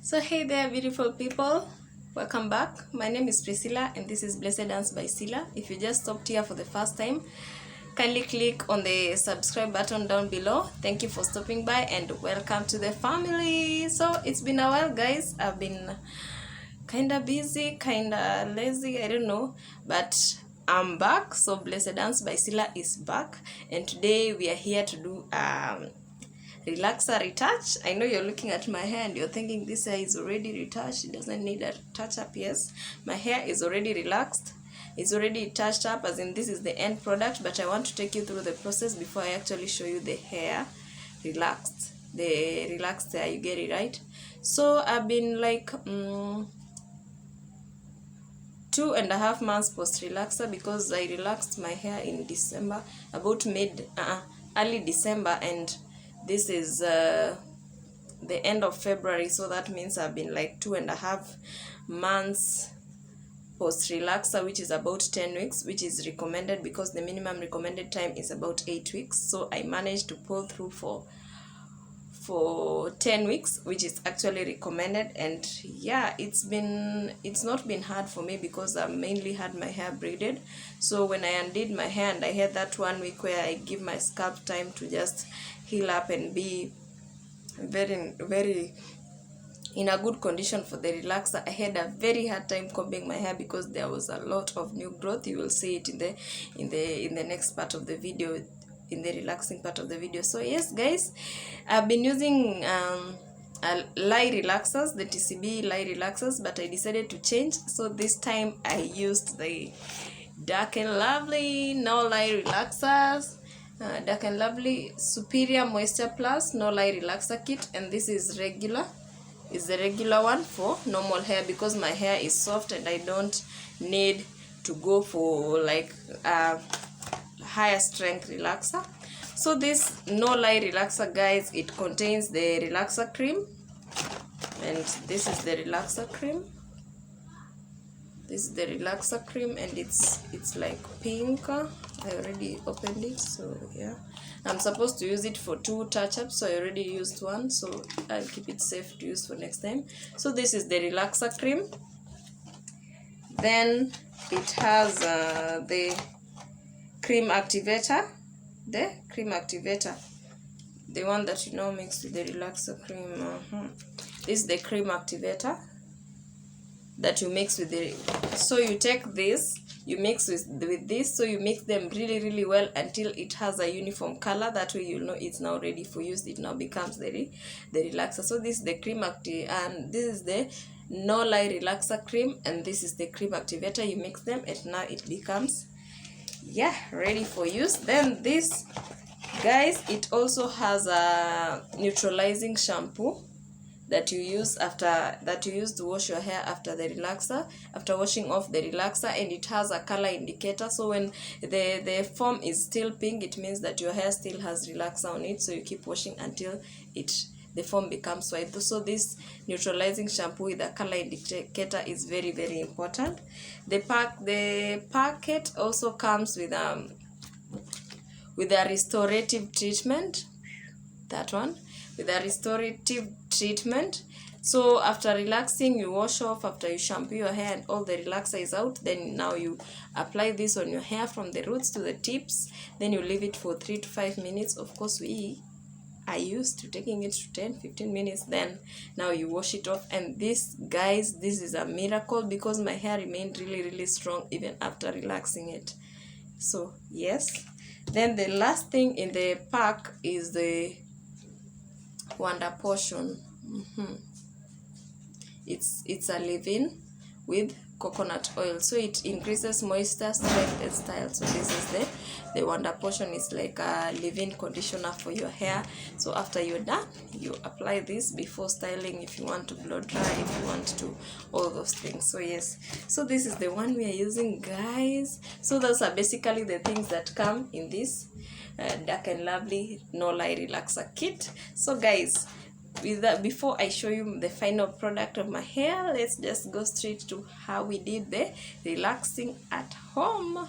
So hey there, beautiful people, welcome back. My name is Priscilla and this is Blessed Dance by Sila. If you just stopped here for the first time, kindly click on the subscribe button down below. Thank you for stopping by and welcome to the family. So it's been a while, guys. I've been kind of busy, kind of lazy, I don't know, but I'm back. So Blessed Dance by Sila is back, and today we are here to do relaxer retouch. I know you're looking at my hair and you're thinking this hair is already retouched, it doesn't need a touch up. Yes, my hair is already relaxed, it's already touched up, as in this is the end product, but I want to take you through the process before I actually show you the hair relaxed, the relaxed hair. You get it right? So I've been like 2.5 months post relaxer, because I relaxed my hair in December, about early December, and this is the end of February, so that means I've been like 2.5 months post relaxer, which is about 10 weeks, which is recommended because the minimum recommended time is about 8 weeks. So I managed to pull through for 10 weeks, which is actually recommended. And yeah, it's not been hard for me because I mainly had my hair braided. So when I undid my hair and I had that 1 week where I give my scalp time to just heal up and be very in a good condition for the relaxer, I had a very hard time combing my hair because there was a lot of new growth. You will see it in the next part of the video, in the relaxing part of the video. So yes, guys, I've been using lye relaxers, the TCB lye relaxers, but I decided to change. So this time I used the Dark and Lovely no lye relaxers, Dark and Lovely Superior Moisture Plus no lye relaxer kit, and this is the regular one for normal hair, because my hair is soft and I don't need to go for like a higher strength relaxer. So this no lye relaxer, guys, it contains the relaxer cream, and this is the relaxer cream. This is the relaxer cream, and it's like pink. I already opened it, so yeah, I'm supposed to use it for 2 touch-ups, so I already used one, so I'll keep it safe to use for next time. So this is the relaxer cream. Then it has the cream activator, the one that you know mixed with the relaxer cream. This is the cream activator that you mix with the, so you take this, you mix with this, so you mix them really well until it has a uniform color. That way you'll know it's now ready for use. It now becomes the relaxer. So this is the cream and this is the no lye relaxer cream, and this is the cream activator. You mix them and now it becomes, yeah, ready for use. Then this, guys, it also has a neutralizing shampoo that you use to wash your hair after the relaxer, after washing off the relaxer, and it has a color indicator. So when the foam is still pink, it means that your hair still has relaxer on it, so you keep washing until the foam becomes white. So this neutralizing shampoo with a color indicator is very important. The packet also comes with a restorative treatment, that one, with a restorative treatment. So after relaxing, you wash off, after you shampoo your hair and all the relaxer is out, then now you apply this on your hair from the roots to the tips. Then you leave it for 3 to 5 minutes. Of course, I used to taking it to 10-15 minutes. Then now you wash it off, and this, guys, this is a miracle because my hair remained really strong even after relaxing it. So yes, then the last thing in the pack is the Wonder Potion. It's a leave-in with coconut oil, so it increases moisture, strength and style. So this is the Wonder Potion. Is like a leave-in conditioner for your hair. So after you're done, you apply this before styling, if you want to blow dry, if you want to, all those things. So yes, so this is the one we are using, guys. So those are basically the things that come in this Dark and Lovely no lye relaxer kit. So guys, with that, before I show you the final product of my hair, let's just go straight to how we did the relaxing at home.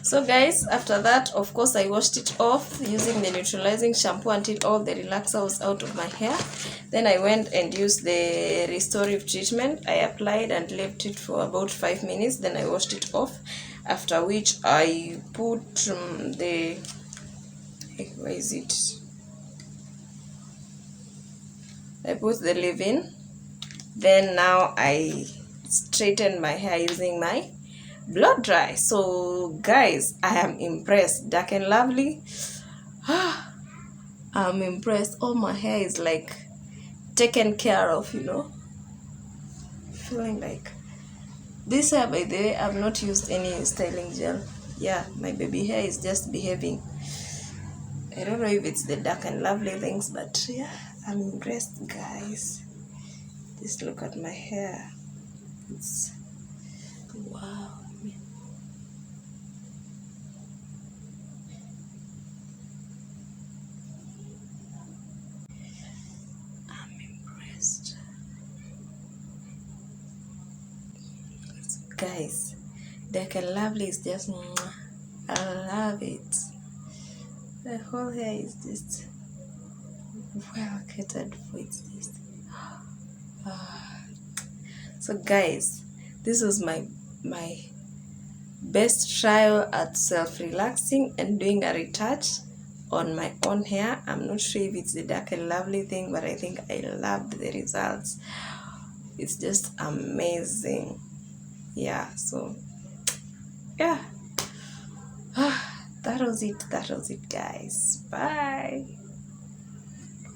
So guys, after that, of course, I washed it off using the neutralizing shampoo until all the relaxer was out of my hair. Then I went and used the restorative treatment. I applied and left it for about 5 minutes. Then I washed it off, after which I put where is it? I put the leave-in. Then now I straightened my hair using my blow dry. So guys, I am impressed. Dark and Lovely. I'm impressed. All my hair is like taken care of, you know. Feeling like this hair, by the way, I've not used any styling gel. Yeah, my baby hair is just behaving. I don't know if it's the Dark and Lovely things, but yeah, I'm impressed, guys. Just look at my hair. It's wow. I'm impressed. Guys, Dark and Lovely is just mwah. I love it. The whole hair is just well catered for its taste. So guys, this was my best trial at self-relaxing and doing a retouch on my own hair. I'm not sure if it's the Dark and Lovely thing, but I think I loved the results. It's just amazing. Yeah, so yeah. That was it, guys. Bye.